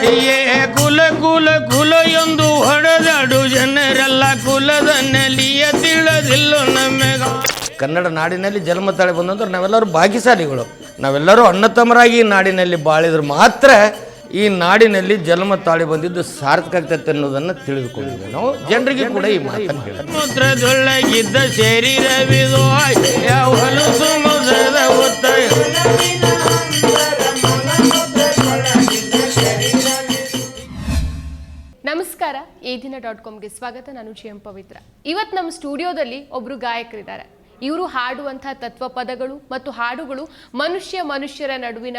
ಕುಲ ಕುಲ ಕುಲ ಎಂದು ಹೊಡೆದಾಡು ಜನರೆಲ್ಲ ಕುಲದ ನೆಲಿಯ ತಿಳಿದಿಲ್ಲ ನಮಗ. ಕನ್ನಡ ನಾಡಿನಲ್ಲಿ ಜನ್ಮ ತಾಳಿ ಬಂದಂದ್ರೆ ನಾವೆಲ್ಲರೂ ಭಾಗ್ಯಶಾಲಿಗಳು. ನಾವೆಲ್ಲರೂ ಅಣ್ಣ ತಮ್ಮರಾಗಿ ನಾಡಿನಲ್ಲಿ ಬಾಳಿದ್ರೆ ಮಾತ್ರ ಈ ನಾಡಿನಲ್ಲಿ ಜನ್ಮ ತಾಳಿ ಬಂದಿದ್ದು ಸಾರ್ಥಕ ಆಗ್ತೈತೆ ಅನ್ನೋದನ್ನು ತಿಳಿದುಕೊಂಡಿದ್ದೇವೆ ನಾವು. ಜನರಿಗೆ ಕೂಡ ಈ ಮಾತನ್ನು ಹೇಳಿ ಸಮುದ್ರದೊಳಗಿದ್ದ ಶರೀರವಿದು ಸಮುದ್ರದ ಒತ್ತಾಯ. ನಮಸ್ಕಾರ, ಈ ದಿನ.comಗೆ ಸ್ವಾಗತ. ನಾನು GM ಪವಿತ್ರ. ಇವತ್ತು ನಮ್ಮ ಸ್ಟುಡಿಯೋದಲ್ಲಿ ಒಬ್ರು ಗಾಯಕರಿದ್ದಾರೆ. ಇವರು ಹಾಡುವಂತಹ ತತ್ವ ಪದಗಳು ಮತ್ತು ಹಾಡುಗಳು ಮನುಷ್ಯರ ನಡುವಿನ,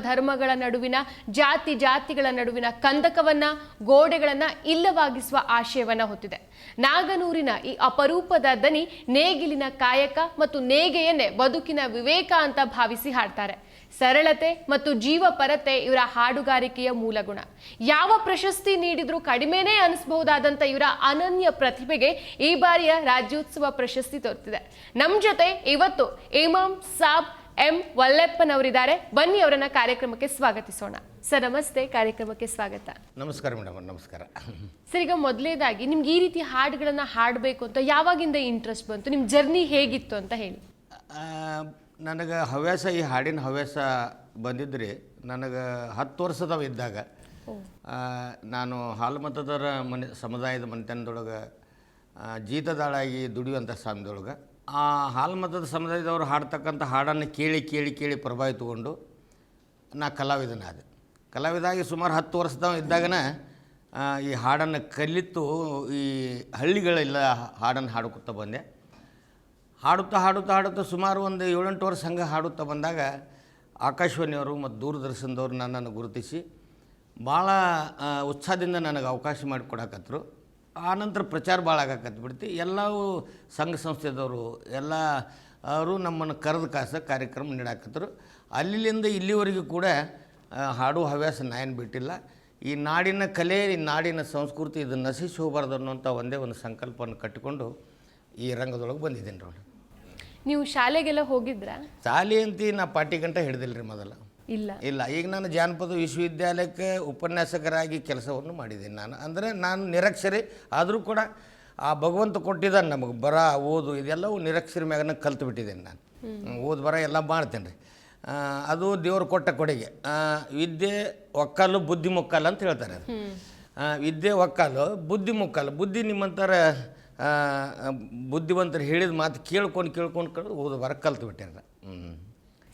ಧರ್ಮಗಳ ನಡುವಿನ, ಜಾತಿಗಳ ನಡುವಿನ ಕಂದಕವನ್ನ, ಗೋಡೆಗಳನ್ನ ಇಲ್ಲವಾಗಿಸುವ ಆಶಯವನ್ನ ಹೊತ್ತಿದೆ. ನಾಗನೂರಿನ ಈ ಅಪರೂಪದ ದನಿ ನೇಗಿಲಿನ ಕಾಯಕ ಮತ್ತು ನೇಗೆಯನ್ನೇ ಬದುಕಿನ ವಿವೇಕ ಅಂತ ಭಾವಿಸಿ ಹಾಡ್ತಾರೆ. ಸರಳತೆ ಮತ್ತು ಜೀವಪರತೆ ಇವರ ಹಾಡುಗಾರಿಕೆಯ ಮೂಲಗುಣ. ಯಾವ ಪ್ರಶಸ್ತಿ ನೀಡಿದ್ರೂ ಕಡಿಮೆನೇ ಅನಿಸಬಹುದಾದಂತ ಇವರ ಅನನ್ಯ ಪ್ರತಿಭೆಗೆ ಈ ಬಾರಿಯ ರಾಜ್ಯೋತ್ಸವ ಪ್ರಶಸ್ತಿ ದೊರೆತಿದೆ. ನಮ್ಮ ಜೊತೆ ಇವತ್ತು ಇಮಾಮ್ ಸಾಬ್ ಎಂ ವಲ್ಲೆಪ್ಪನವರಿದ್ದಾರೆ. ಬನ್ನಿ ಅವರನ್ನ ಕಾರ್ಯಕ್ರಮಕ್ಕೆ ಸ್ವಾಗತಿಸೋಣ. ಸರ್ ನಮಸ್ತೆ, ಕಾರ್ಯಕ್ರಮಕ್ಕೆ ಸ್ವಾಗತ. ನಮಸ್ಕಾರ ಮೇಡಮ್. ನಮಸ್ಕಾರ ಸರ್, ಈಗ ಮೊದಲನೇದಾಗಿ ನಿಮ್ಗೆ ಈ ರೀತಿ ಹಾಡುಗಳನ್ನ ಹಾಡಬೇಕು ಅಂತ ಯಾವಾಗಿಂದ ಇಂಟ್ರೆಸ್ಟ್ ಬಂತು? ನಿಮ್ಮ ಜರ್ನಿ ಹೇಗಿತ್ತು ಅಂತ ಹೇಳಿ. ನನಗೆ ಹವ್ಯಾಸ, ಈ ಹಾಡಿನ ಹವ್ಯಾಸ ಬಂದಿದ್ದರೆ ನನಗೆ 10 ವರ್ಷದವ ಇದ್ದಾಗ ನಾನು ಹಾಲುಮತದವರ ಸಮುದಾಯದ ಮನೆತನದೊಳಗೆ ಜೀತದಾಳಾಗಿ ದುಡಿಯುವಂಥ ಸಮಯದೊಳಗೆ ಆ ಹಾಲುಮತದ ಸಮುದಾಯದವರು ಹಾಡ್ತಕ್ಕಂಥ ಹಾಡನ್ನು ಕೇಳಿ ಪ್ರಭಾವಿತಗೊಂಡು ನಾ ಕಲಾವಿದನಾದೆ. ಕಲಾವಿದಾಗಿ ಸುಮಾರು 10 ವರ್ಷದವ ಇದ್ದಾಗನ ಈ ಹಾಡನ್ನು ಕಲಿತು ಈ ಹಳ್ಳಿಗಳೆಲ್ಲ ಹಾಡನ್ನು ಹಾಡುತ್ತಾ ಬಂದೆ. ಹಾಡುತ್ತಾ ಸುಮಾರು ಒಂದು 7-8 ವರ್ಷ ಹಂಗೆ ಹಾಡುತ್ತಾ ಬಂದಾಗ ಆಕಾಶವಾಣಿಯವರು ಮತ್ತು ದೂರದರ್ಶನದವರು ನನ್ನನ್ನು ಗುರುತಿಸಿ ಭಾಳ ಉತ್ಸಾಹದಿಂದ ನನಗೆ ಅವಕಾಶ ಮಾಡಿಕೊಡಕತ್ತರು. ಆನಂತರ ಪ್ರಚಾರ ಭಾಳ ಆಗಕತ್ಬಿಡ್ತು. ಎಲ್ಲವೂ ಸಂಘ ಸಂಸ್ಥೆದವರು ಎಲ್ಲ ಅವರು ನಮ್ಮನ್ನು ಕರೆದು ಕಾರ್ಯಕ್ರಮ ನೀಡಾಕತ್ತರು. ಅಲ್ಲಿಂದ ಇಲ್ಲಿವರೆಗೂ ಕೂಡ ಹಾಡು ಹವ್ಯಾಸ ನಾಯೇನು ಬಿಟ್ಟಿಲ್ಲ. ಈ ನಾಡಿನ ಕಲೆ, ಈ ನಾಡಿನ ಸಂಸ್ಕೃತಿ ಇದು ನಶಿಸಿ ಹೋಗಬಾರ್ದು ಅನ್ನೋಂಥ ಒಂದೇ ಒಂದು ಸಂಕಲ್ಪವನ್ನು ಕಟ್ಟಿಕೊಂಡು ಈ ರಂಗದೊಳಗೆ ಬಂದಿದ್ದೀನಿ ನೋಡಿ. ನೀವು ಶಾಲೆಗೆಲ್ಲ ಹೋಗಿದ್ರಾ? ಶಾಲೆ ಅಂತ ನಾ ಪಾಟಿ ಗಂಟೆ ಹಿಡ್ದಿಲ್ಲ ರೀ ಮೊದಲು. ಇಲ್ಲ ಈಗ ನಾನು ಜಾನಪದ ವಿಶ್ವವಿದ್ಯಾಲಯಕ್ಕೆ ಉಪನ್ಯಾಸಕರಾಗಿ ಕೆಲಸವನ್ನು ಮಾಡಿದ್ದೀನಿ. ನಾನು ನಾನು ನಿರಕ್ಷರಿ ಆದರೂ ಕೂಡ ಆ ಭಗವಂತ ಕೊಟ್ಟಿದ್ದಾನೆ ನಮಗೆ ಬರ ಓದು ಇದೆಲ್ಲವೂ ನಿರಕ್ಷರಿ ಮ್ಯಾಗನ ಕಲ್ತು ಬಿಟ್ಟಿದ್ದೇನೆ. ನಾನು ಓದು ಬರ ಎಲ್ಲ ಮಾಡ್ತೇನೆ ರೀ. ಅದು ದೇವ್ರು ಕೊಟ್ಟ ಕೊಡುಗೆ. ವಿದ್ಯೆ ಒಕ್ಕಾಲು ಬುದ್ಧಿ ಮುಕ್ಕಾಲು ಅಂತ ಹೇಳ್ತಾರೆ. ವಿದ್ಯೆ ಒಕ್ಕಾಲು ಬುದ್ಧಿ ಮುಕ್ಕಾಲು. ಬುದ್ಧಿ ನಿಮ್ಮಂಥರ ಬುದ್ಧಿವಂತರು ಹೇಳಿದ ಮಾತು ಕೇಳ್ಕೊಂಡು ಓದು ಬರ ಕಲ್ತು ಬಿಟ್ಟಿರ.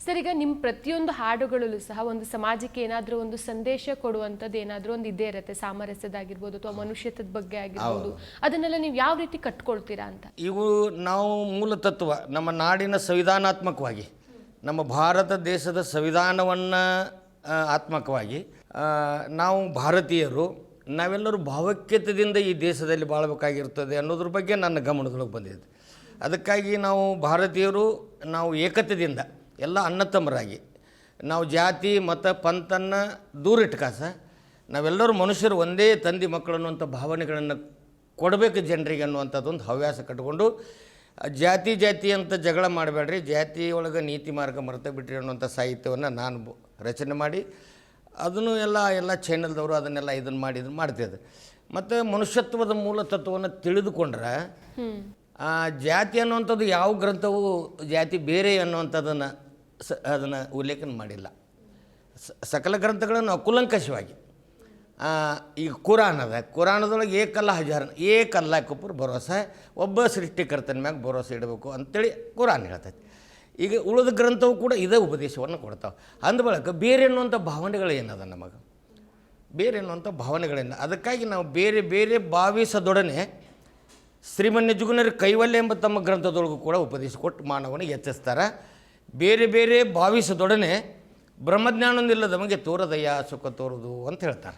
ಸರ್, ಈಗ ನಿಮ್ಮ ಪ್ರತಿಯೊಂದು ಹಾಡುಗಳಲ್ಲೂ ಸಹ ಒಂದು ಸಮಾಜಕ್ಕೆ ಏನಾದರೂ ಒಂದು ಸಂದೇಶ ಕೊಡುವಂಥದ್ದು ಏನಾದರೂ ಒಂದು ಇದೇ ಇರುತ್ತೆ. ಸಾಮರಸ್ಯದಾಗಿರ್ಬೋದು ಅಥವಾ ಮನುಷ್ಯತ್ವದ ಬಗ್ಗೆ ಆಗಿರ್ಬೋದು. ಅದನ್ನೆಲ್ಲ ನೀವು ಯಾವ ರೀತಿ ಕಟ್ಕೊಳ್ತೀರಾ ಅಂತ? ಇವು ನಾವು ಮೂಲ ತತ್ವ ನಮ್ಮ ನಾಡಿನ ಸಂವಿಧಾನಾತ್ಮಕವಾಗಿ, ನಮ್ಮ ಭಾರತ ದೇಶದ ಸಂವಿಧಾನವನ್ನು ಆತ್ಮಕವಾಗಿ ನಾವು ಭಾರತೀಯರು ನಾವೆಲ್ಲರೂ ಭಾವೈಕ್ಯತೆಯಿಂದ ಈ ದೇಶದಲ್ಲಿ ಬಾಳಬೇಕಾಗಿರ್ತದೆ ಅನ್ನೋದ್ರ ಬಗ್ಗೆ ನನ್ನ ಗಮನದೊಳಗೆ ಬಂದಿದೆ. ಅದಕ್ಕಾಗಿ ನಾವು ಭಾರತೀಯರು ನಾವು ಏಕತೆಯಿಂದ ಎಲ್ಲ ಅಣ್ಣ ತಮ್ಮರಾಗಿ ನಾವು ಜಾತಿ ಮತ ಪಂಥನ್ನು ದೂರಿಟ್ಕಾಸ ನಾವೆಲ್ಲರೂ ಮನುಷ್ಯರು ಒಂದೇ ತಂದೆ ಮಕ್ಕಳು ಅನ್ನುವಂಥ ಭಾವನೆಗಳನ್ನು ಕೊಡಬೇಕು ಜನರಿಗೆ ಅನ್ನುವಂಥದ್ದೊಂದು ಹವ್ಯಾಸ ಕಟ್ಟಿಕೊಂಡು ಜಾತಿ ಅಂತ ಜಗಳ ಮಾಡಬೇಡ್ರಿ, ಜಾತಿ ಒಳಗೆ ನೀತಿ ಮಾರ್ಗ ಮರೆತು ಬಿಟ್ರಿ ಅನ್ನುವಂಥ ಸಾಹಿತ್ಯವನ್ನು ನಾನು ರಚನೆ ಮಾಡಿ ಅದನ್ನು ಎಲ್ಲ ಚಾನಲ್ದವರು ಅದನ್ನೆಲ್ಲ ಇದನ್ನು ಮಾಡ್ತಿದ್ದೆ. ಮತ್ತು ಮನುಷ್ಯತ್ವದ ಮೂಲ ತತ್ವವನ್ನು ತಿಳಿದುಕೊಂಡ್ರೆ ಜಾತಿ ಅನ್ನುವಂಥದ್ದು ಯಾವ ಗ್ರಂಥವು ಜಾತಿ ಬೇರೆ ಅನ್ನುವಂಥದ್ದನ್ನು ಅದನ್ನು ಉಲ್ಲೇಖನ ಮಾಡಿಲ್ಲ. ಸಕಲ ಗ್ರಂಥಗಳನ್ನು ಅಕುಲಂಕಷವಾಗಿ ಈಗ ಕುರಾನದೊಳಗೆ ಏಕಲ್ಲಾಕುಪುರ್ ಭರೋಸೆ, ಒಬ್ಬ ಸೃಷ್ಟಿಕರ್ತನ ಮ್ಯಾಗ ಭರೋಸೆ ಇಡಬೇಕು ಅಂತೇಳಿ ಕುರಾನ್ ಹೇಳ್ತೈತಿ. ಈಗ ಉಳಿದ ಗ್ರಂಥವು ಕೂಡ ಇದೇ ಉಪದೇಶವನ್ನು ಕೊಡ್ತಾವೆ. ಅಂದಬಳಿಕ ಬೇರೆ ಅನ್ನುವಂಥ ಭಾವನೆಗಳು ಏನದ ನಮಗೆ, ಬೇರೆ ಅನ್ನುವಂಥ ಭಾವನೆಗಳೇನು. ಅದಕ್ಕಾಗಿ ನಾವು ಬೇರೆ ಭಾವಿಸದೊಡನೆ ಶ್ರೀಮನ್ಯ ಜುಗುನರಿ ಕೈವಲ್ಯ ಎಂಬ ತಮ್ಮ ಗ್ರಂಥದೊಳಗೂ ಕೂಡ ಉಪದೇಶ ಕೊಟ್ಟು ಮಾನವನಿಗೆ ಎಚ್ಚರಿಸ್ತಾರೆ. ಬೇರೆ ಭಾವಿಸದೊಡನೆ ಬ್ರಹ್ಮಜ್ಞಾನೊಂದಿಲ್ಲದವನಿಗೆ ತೋರದಯ್ಯ ಸುಖ ತೋರುದು ಅಂತ ಹೇಳ್ತಾರೆ.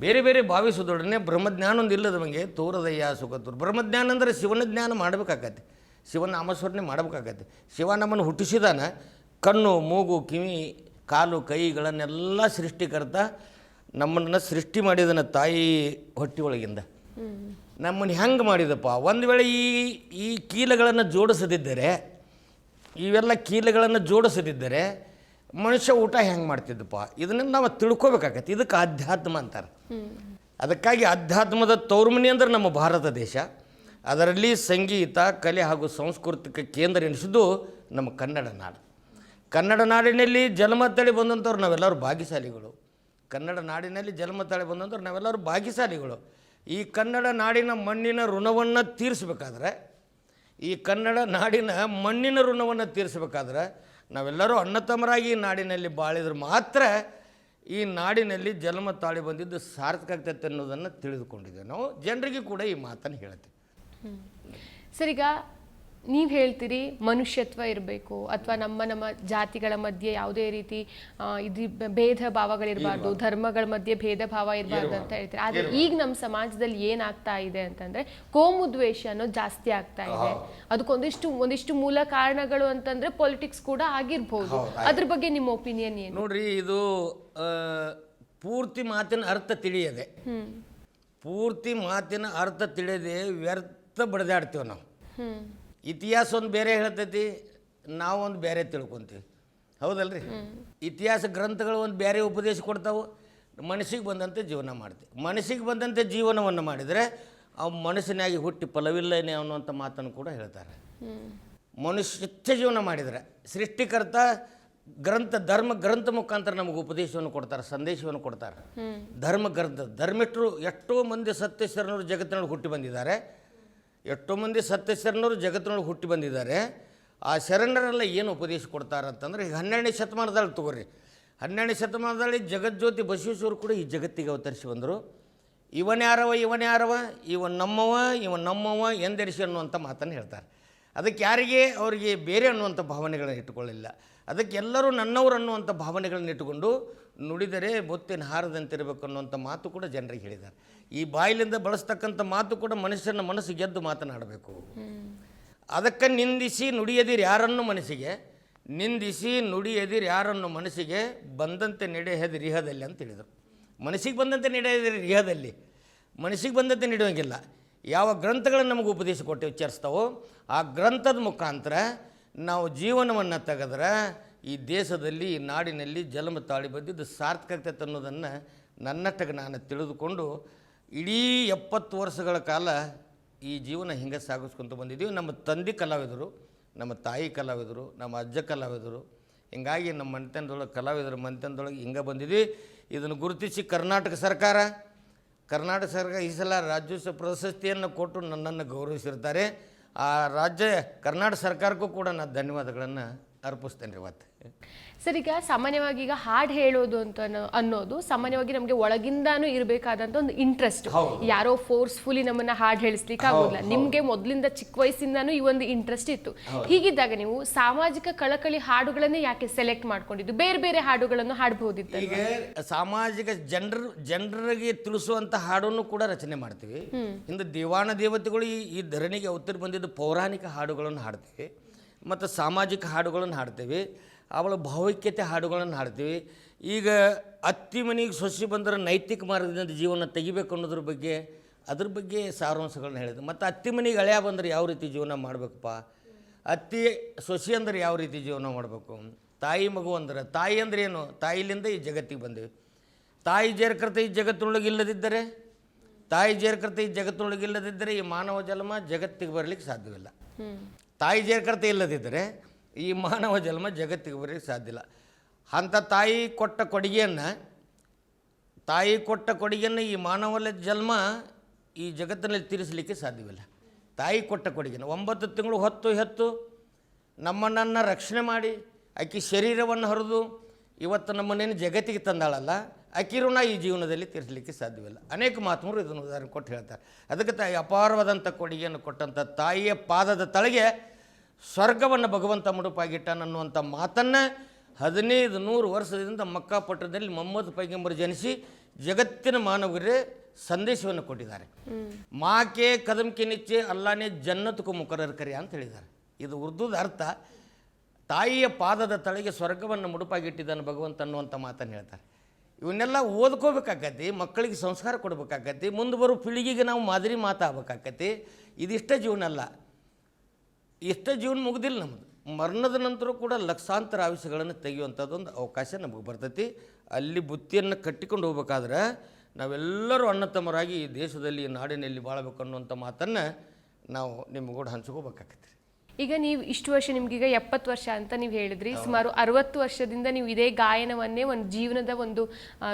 ಬೇರೆ ಭಾವಿಸೋದೊಡನೆ ಬ್ರಹ್ಮಜ್ಞಾನೊಂದಿಲ್ಲದವನಿಗೆ ತೋರದಯ್ಯ ಸುಖ ತೋರು. ಬ್ರಹ್ಮಜ್ಞಾನ ಅಂದರೆ ಶಿವನ ಜ್ಞಾನ ಮಾಡಬೇಕಾಗತ್ತೆ, ಶಿವನ ನಾಮಸ್ಮರಣೆ ಮಾಡಬೇಕಾಗತ್ತೆ. ಶಿವ ನಮ್ಮನ್ನು ಹುಟ್ಟಿಸಿದಾನ. ಕಣ್ಣು ಮೂಗು ಕಿವಿ ಕಾಲು ಕೈಗಳನ್ನೆಲ್ಲ ಸೃಷ್ಟಿಕರ್ತ ನಮ್ಮನ್ನು ಸೃಷ್ಟಿ ಮಾಡಿದನ ತಾಯಿ ಹೊಟ್ಟೆಯೊಳಗಿಂದ. ನಮ್ಮನ್ನು ಹೆಂಗೆ ಮಾಡಿದಪ್ಪ? ಒಂದು ವೇಳೆ ಈ ಕೀಲಗಳನ್ನು ಜೋಡಿಸದಿದ್ದರೆ, ಇವೆಲ್ಲ ಕೀಲಗಳನ್ನು ಜೋಡಿಸದಿದ್ದರೆ ಮನುಷ್ಯ ಊಟ ಹೆಂಗೆ ಮಾಡ್ತಿದ್ದಪ್ಪ ಇದನ್ನ ನಾವು ತಿಳ್ಕೊಬೇಕಾಗತ್ತೆ. ಇದಕ್ಕೆ ಅಧ್ಯಾತ್ಮ ಅಂತಾರೆ. ಅದಕ್ಕಾಗಿ ಅಧ್ಯಾತ್ಮದ ತೌರ್ಮನಿ ಅಂದ್ರೆ ನಮ್ಮ ಭಾರತ ದೇಶ. ಅದರಲ್ಲಿ ಸಂಗೀತ, ಕಲೆ ಹಾಗೂ ಸಾಂಸ್ಕೃತಿಕ ಕೇಂದ್ರ ಎನಿಸಿದ್ದು ನಮ್ಮ ಕನ್ನಡ ನಾಡು. ಕನ್ನಡ ನಾಡಿನಲ್ಲಿ ಜನ್ಮ ತಳಿ ಬಂದಂಥವ್ರು ನಾವೆಲ್ಲರೂ ಭಾಗ್ಯಶಾಲಿಗಳು. ಕನ್ನಡ ನಾಡಿನಲ್ಲಿ ಜನ್ಮ ತಳಿ ಬಂದಂಥವ್ರು ನಾವೆಲ್ಲರೂ ಭಾಗ್ಯಶಾಲಿಗಳು. ಈ ಕನ್ನಡ ನಾಡಿನ ಮಣ್ಣಿನ ಋಣವನ್ನು ತೀರಿಸಬೇಕಾದ್ರೆ, ಈ ಕನ್ನಡ ನಾಡಿನ ಮಣ್ಣಿನ ಋಣವನ್ನು ತೀರಿಸಬೇಕಾದ್ರೆ ನಾವೆಲ್ಲರೂ ಅಣ್ಣತಮ್ಮರಾಗಿ ಈ ನಾಡಿನಲ್ಲಿ ಬಾಳಿದ್ರೆ ಮಾತ್ರ ಈ ನಾಡಿನಲ್ಲಿ ಜನ್ಮ ತಾಳಿ ಬಂದಿದ್ದು ಸಾರ್ಥಕ ಆಗ್ತೈತೆ ಅನ್ನೋದನ್ನು ತಿಳಿದುಕೊಂಡಿದ್ದೇವೆ ನಾವು. ಜನರಿಗೆ ಕೂಡ ಈ ಮಾತನ್ನು ಹೇಳ್ತೀವಿ. ಸರ್, ಈಗ ನೀವು ಹೇಳ್ತೀರಿ ಮನುಷ್ಯತ್ವ ಇರಬೇಕು, ಅಥವಾ ನಮ್ಮ ಜಾತಿಗಳ ಮಧ್ಯೆ ಯಾವುದೇ ರೀತಿ ಇದು ಭೇದ ಭಾವಗಳಿರಬಾರ್ದು, ಧರ್ಮಗಳ ಮಧ್ಯೆ ಭೇದ ಭಾವ ಇರಬಾರ್ದು ಅಂತ ಹೇಳ್ತೀರಿ. ಆದರೆ ಈಗ ನಮ್ಮ ಸಮಾಜದಲ್ಲಿ ಏನಾಗ್ತಾ ಇದೆ ಅಂತಂದ್ರೆ ಕೋಮು ದ್ವೇಷ ಅನ್ನೋದು ಜಾಸ್ತಿ ಆಗ್ತಾ ಇದೆ. ಅದಕ್ಕೊಂದಿಷ್ಟು ಮೂಲ ಕಾರಣಗಳು ಅಂತಂದ್ರೆ ಪೊಲಿಟಿಕ್ಸ್ ಕೂಡ ಆಗಿರ್ಬೋದು. ಅದ್ರ ಬಗ್ಗೆ ನಿಮ್ಮ ಒಪಿನಿಯನ್ ಏನು? ನೋಡ್ರಿ, ಇದು ಪೂರ್ತಿ ಮಾತಿನ ಅರ್ಥ ತಿಳಿಯದೆ, ಪೂರ್ತಿ ಮಾತಿನ ಅರ್ಥ ತಿಳಿಯದೆ ವ್ಯರ್ಥ ಬಡ್ದಾಡ್ತೀವಿ ನಾವು. ಇತಿಹಾಸ ಒಂದು ಬೇರೆ ಹೇಳ್ತೈತಿ, ನಾವೊಂದು ಬೇರೆ ತಿಳ್ಕೊತೀವಿ. ಹೌದಲ್ರಿ? ಇತಿಹಾಸ ಗ್ರಂಥಗಳು ಒಂದು ಬೇರೆ ಉಪದೇಶ ಕೊಡ್ತಾವೆ. ಮನಸ್ಸಿಗೆ ಬಂದಂತೆ ಜೀವನ ಮಾಡ್ತೀವಿ. ಮನಸ್ಸಿಗೆ ಬಂದಂತೆ ಜೀವನವನ್ನು ಮಾಡಿದರೆ ಅವು ಮನಸ್ಸಿನಾಗಿ ಹುಟ್ಟಿ ಫಲವಿಲ್ಲನೇ ಅನ್ನುವಂಥ ಮಾತನ್ನು ಕೂಡ ಹೇಳ್ತಾರೆ. ಮನುಷ್ಯ ಜೀವನ ಮಾಡಿದರೆ ಸೃಷ್ಟಿಕರ್ತ ಧರ್ಮ ಗ್ರಂಥ ಮುಖಾಂತರ ನಮಗೆ ಉಪದೇಶವನ್ನು ಕೊಡ್ತಾರೆ, ಸಂದೇಶವನ್ನು ಕೊಡ್ತಾರೆ. ಧರ್ಮ ಗ್ರಂಥ ಧರ್ಮಿಷ್ಠರು ಎಷ್ಟೋ ಮಂದಿ ಸತ್ಯಶರಣರು ಜಗತ್ತಿನೊಳಗೆ ಹುಟ್ಟಿ ಬಂದಿದ್ದಾರೆ. ಎಷ್ಟೋ ಮಂದಿ ಸತ್ಯಶರಣರು ಜಗತ್ತಿನೊಳಗೆ ಹುಟ್ಟಿ ಬಂದಿದ್ದಾರೆ. ಆ ಶರಣರೆಲ್ಲ ಏನು ಉಪದೇಶ ಕೊಡ್ತಾರೆ ಅಂತಂದ್ರೆ, ಈಗ 12ನೇ ಶತಮಾನದಲ್ಲಿ ತಗೋರಿ, 12ನೇ ಶತಮಾನದಲ್ಲಿ ಜಗಜ್ಯೋತಿ ಬಸವೇಶ್ವರು ಕೂಡ ಈ ಜಗತ್ತಿಗೆ ಅವತರಿಸಿ ಬಂದರು. ಇವನ್ಯಾರವ ಇವನ್ ನಮ್ಮವ ಎಂದೆರಿಸಿ ಅನ್ನುವಂಥ ಮಾತನ್ನು ಹೇಳ್ತಾರೆ. ಅದಕ್ಕೆ ಯಾರಿಗೆ ಅವರಿಗೆ ಬೇರೆ ಅನ್ನುವಂಥ ಭಾವನೆಗಳನ್ನು ಇಟ್ಟುಕೊಳ್ಳಿಲ್ಲ. ಅದಕ್ಕೆ ಎಲ್ಲರೂ ನನ್ನವರು ಅನ್ನುವಂಥ ಭಾವನೆಗಳನ್ನು ಇಟ್ಟುಕೊಂಡು ನುಡಿದರೆ ಮುತ್ತಿನ ಹಾರದಂತಿರಬೇಕು ಅನ್ನುವಂಥ ಮಾತು ಕೂಡ ಜನರಿಗೆ ಹೇಳಿದ್ದಾರೆ. ಈ ಬಾಯಿಲಿಂದ ಬಳಸ್ತಕ್ಕಂಥ ಮಾತು ಕೂಡ ಮನುಷ್ಯನ ಮನಸ್ಸು ಗೆದ್ದು ಮಾತನಾಡಬೇಕು. ಅದಕ್ಕೆ ನಿಂದಿಸಿ ನುಡಿಯದಿರು ಯಾರನ್ನು ಮನಸ್ಸಿಗೆ ಬಂದಂತೆ ನಡೆಯದು ರಿಹದಲ್ಲಿ ಅಂತ ಹೇಳಿದರು. ಮನಸ್ಸಿಗೆ ಬಂದಂತೆ ನಡೆಯದಿರಿ ರಿಹದಲ್ಲಿ, ಮನಸ್ಸಿಗೆ ಬಂದಂತೆ ನಡೆಯೋಂಗಿಲ್ಲ. ಯಾವ ಗ್ರಂಥಗಳನ್ನು ನಮಗೆ ಉಪದೇಶ ಕೊಟ್ಟು ವಿಚಾರಿಸ್ತಾವೋ ಆ ಗ್ರಂಥದ ಮುಖಾಂತರ ನಾವು ಜೀವನವನ್ನು ತೆಗೆದ್ರೆ ಈ ದೇಶದಲ್ಲಿ, ಈ ನಾಡಿನಲ್ಲಿ ಜನ್ಮ ತಾಳಿ ಬಂದಿದ್ದು ಸಾರ್ಥಕ ಆಗ್ತೈತೆ ಅನ್ನೋದನ್ನು ನನ್ನಷ್ಟಕ್ಕೆ ನಾನು ತಿಳಿದುಕೊಂಡು ಇಡೀ 70 ವರ್ಷಗಳ ಕಾಲ ಈ ಜೀವನ ಹಿಂಗೆ ಸಾಗಿಸ್ಕೊತ ಬಂದಿದ್ದೀವಿ. ನಮ್ಮ ತಂದೆ ಕಲಾವಿದರು, ನಮ್ಮ ತಾಯಿ ಕಲಾವಿದರು, ನಮ್ಮ ಅಜ್ಜ ಕಲಾವಿದರು, ಹಿಂಗಾಗಿ ನಮ್ಮ ಕಲಾವಿದರ ಮನೆತನದೊಳಗೆ ಹಿಂಗೆ ಬಂದಿದ್ವಿ. ಇದನ್ನು ಗುರುತಿಸಿ ಕರ್ನಾಟಕ ಸರ್ಕಾರ ಈ ಸಲ ರಾಜ್ಯೋತ್ಸವ ಪ್ರಶಸ್ತಿಯನ್ನು ಕೊಟ್ಟು ನನ್ನನ್ನು ಗೌರವಿಸಿರ್ತಾರೆ. ಆ ಕರ್ನಾಟಕ ಸರ್ಕಾರಕ್ಕೂ ಕೂಡ ನಾನು ಧನ್ಯವಾದಗಳನ್ನು ಅರ್ಪಿಸ್ತೇನೆ ರೀ. ಇವತ್ತು ಸರ್, ಈಗ ಸಾಮಾನ್ಯವಾಗಿ ಈಗ ಹಾಡು ಹೇಳೋದು ಅಂತ ಅನ್ನೋದು ಸಾಮಾನ್ಯವಾಗಿ ನಮಗೆ ಒಳಗಿಂದಾನು ಇರಬೇಕಾದಂಥ ಒಂದು ಇಂಟ್ರೆಸ್ಟ್. ಯಾರೋ ಫೋರ್ಸ್ಫುಲಿ ನಮ್ಮನ್ನ ಹಾಡು ಹೇಳಿಸ್ಲಿಕ್ಕೆ ಆಗೋದಿಲ್ಲ. ನಿಮ್ಗೆ ಮೊದಲಿಂದ ಚಿಕ್ಕ ವಯಸ್ಸಿಂದಾನು ಈ ಒಂದು ಇಂಟ್ರೆಸ್ಟ್ ಇತ್ತು. ಹೀಗಿದ್ದಾಗ ನೀವು ಸಾಮಾಜಿಕ ಕಳಕಳಿ ಹಾಡುಗಳನ್ನೇ ಯಾಕೆ ಸೆಲೆಕ್ಟ್ ಮಾಡ್ಕೊಂಡಿದ್ದು? ಬೇರೆ ಬೇರೆ ಹಾಡುಗಳನ್ನು ಹಾಡಬಹುದಿತ್ತು. ಈಗ ಸಾಮಾಜಿಕ ಜನರಿಗೆ ತಿಳಿಸುವಂತ ಹಾಡನ್ನು ಕೂಡ ರಚನೆ ಮಾಡ್ತೀವಿ. ಇಂದು ದೇವಾನ ದೇವತೆಗಳು ಈ ಧರಣಿಗೆ ಅವತರಿ ಬಂದಿದ್ದು ಪೌರಾಣಿಕ ಹಾಡುಗಳನ್ನು ಹಾಡ್ತೀವಿ, ಮತ್ತು ಸಾಮಾಜಿಕ ಹಾಡುಗಳನ್ನು ಹಾಡ್ತೀವಿ, ಅವಳ ಭಾವೈಕ್ಯತೆ ಹಾಡುಗಳನ್ನು ಹಾಡ್ತೀವಿ. ಈಗ ಅತ್ತಿ ಮನೆಗೆ ಸೊಸಿ ಬಂದರೆ ನೈತಿಕ ಮಾರ್ಗದಿಂದ ಜೀವನ ತೆಗಿಬೇಕು ಅನ್ನೋದ್ರ ಬಗ್ಗೆ ಸಾರಾಂಶಗಳನ್ನ ಹೇಳಿದೆ. ಮತ್ತು ಅತ್ತಿ ಮನೆಗೆ ಹಳೆಯ ಬಂದರೆ ಯಾವ ರೀತಿ ಜೀವನ ಮಾಡಬೇಕಪ್ಪ, ಅತ್ತಿ ಸೊಸಿ ಅಂದರೆ ಯಾವ ರೀತಿ ಜೀವನ ಮಾಡಬೇಕು, ತಾಯಿ ಮಗು ಅಂದ್ರೆ ತಾಯಿ ಅಂದರೆ ಏನು, ತಾಯಿಲಿಂದ ಈ ಜಗತ್ತಿಗೆ ಬಂದೇವೆ. ತಾಯಿ ಜೇರ್ಕರ್ತ ಈ ಜಗತ್ತಿನೊಳಗಿಲ್ಲದಿದ್ದರೆ ಈ ಮಾನವ ಜನ್ಮ ಜಗತ್ತಿಗೆ ಬರಲಿಕ್ಕೆ ಸಾಧ್ಯವಿಲ್ಲ. ತಾಯಿ ಜೇರ್ಕರ್ತ ಇಲ್ಲದಿದ್ದರೆ ಈ ಮಾನವ ಜನ್ಮ ಜಗತ್ತಿಗೆ ಬರಲಿಕ್ಕೆ ಸಾಧ್ಯ ಇಲ್ಲ. ಅಂಥ ತಾಯಿ ಕೊಟ್ಟ ಕೊಡುಗೆಯನ್ನು ಈ ಮಾನವ ಜನ್ಮ ಈ ಜಗತ್ತಿನಲ್ಲಿ ತೀರಿಸಲಿಕ್ಕೆ ಸಾಧ್ಯವಿಲ್ಲ. ತಾಯಿ ಕೊಟ್ಟ ಕೊಡುಗೆಯನ್ನು 9 ತಿಂಗಳು ಹೆತ್ತು ನಮ್ಮನ್ನು ರಕ್ಷಣೆ ಮಾಡಿ ಆಕೆ ಶರೀರವನ್ನು ಹರಿದು ಇವತ್ತು ನಮ್ಮನ್ನೇನು ಜಗತ್ತಿಗೆ ತಂದಾಳಲ್ಲ, ಆಕೆ ಋಣ ಈ ಜೀವನದಲ್ಲಿ ತೀರಿಸಲಿಕ್ಕೆ ಸಾಧ್ಯವಿಲ್ಲ. ಅನೇಕ ಮಹಾತ್ಮರು ಇದನ್ನು ಉದಾಹರಣೆ ಕೊಟ್ಟು ಹೇಳ್ತಾರೆ. ಅದಕ್ಕೆ ತಾಯಿ ಅಪಾರವಾದಂಥ ಕೊಡುಗೆಯನ್ನು ಕೊಟ್ಟಂಥ ತಾಯಿಯ ಪಾದದ ತಳಗೆ ಸ್ವರ್ಗವನ್ನು ಭಗವಂತ ಮುಡುಪಾಗಿಟ್ಟನನ್ನುವಂಥ ಮಾತನ್ನು 1500 ವರ್ಷದಿಂದ ಮಕ್ಕಾಪಟ್ಟಣದಲ್ಲಿ ಮೊಹಮ್ಮದ್ ಪೈಗಂಬರ್ ಜನಿಸಿ ಜಗತ್ತಿನ ಮಾನವರಿಗೆ ಸಂದೇಶವನ್ನು ಕೊಟ್ಟಿದ್ದಾರೆ. ಮಾಕೆ ಕದಮ್ಕೆ ನಿಚ್ಚೆ ಅಲ್ಲಾನೇ ಜನ್ನತ್ಕು ಮುಕರರ್ ಕರಿ ಅಂತ ಹೇಳಿದ್ದಾರೆ. ಇದು ಉರ್ದುದ ಅರ್ಥ ತಾಯಿಯ ಪಾದದ ತಳಗೆ ಸ್ವರ್ಗವನ್ನು ಮುಡುಪಾಗಿಟ್ಟಿದ್ದಾನೆ ಭಗವಂತ ಅನ್ನುವಂಥ ಮಾತನ್ನು ಹೇಳ್ತಾರೆ. ಇವನ್ನೆಲ್ಲ ಓದ್ಕೋಬೇಕಾಗತ್ತೆ, ಮಕ್ಕಳಿಗೆ ಸಂಸ್ಕಾರ ಕೊಡಬೇಕಾಗತ್ತೆ, ಮುಂದೆ ಬರೋ ಪೀಳಿಗೆಗೆ ನಾವು ಮಾದರಿ ಮಾತಾಗಬೇಕಾಗತ್ತೆ. ಇದಿಷ್ಟ ಜೀವನ ಅಲ್ಲ, ಇಷ್ಟ ಜೀವನ ಮುಗ್ದಿಲ್ಲ ನಮ್ಮದು. ಮರಣದ ನಂತರ ಕೂಡ ಲಕ್ಷಾಂತರ ಆಯುಷ್ಯಗಳನ್ನು ತೆಗೆಯುವಂಥದ್ದೊಂದು ಅವಕಾಶ ನಮಗೆ ಬರ್ತೈತಿ. ಅಲ್ಲಿ ಬುತ್ತಿಯನ್ನು ಕಟ್ಟಿಕೊಂಡು ಹೋಗ್ಬೇಕಾದ್ರೆ ನಾವೆಲ್ಲರೂ ಅಣ್ಣ ತಮ್ಮರಾಗಿ ಈ ದೇಶದಲ್ಲಿ ಈ ನಾಡಿನಲ್ಲಿ ಬಾಳಬೇಕು ಅನ್ನುವಂಥ ಮಾತನ್ನು ನಾವು ನಿಮಗೂ ಹಂಚ್ಕೋಬೇಕಾಗತ್ತೆ. ಈಗ ನೀವು ಇಷ್ಟು ವರ್ಷ, ನಿಮ್ಗೀಗ 70 ವರ್ಷ ಅಂತ ನೀವು ಹೇಳಿದ್ರಿ, ಸುಮಾರು 60 ವರ್ಷದಿಂದ ನೀವು ಇದೇ ಗಾಯನವನ್ನೇ ಒಂದು ಜೀವನದ ಒಂದು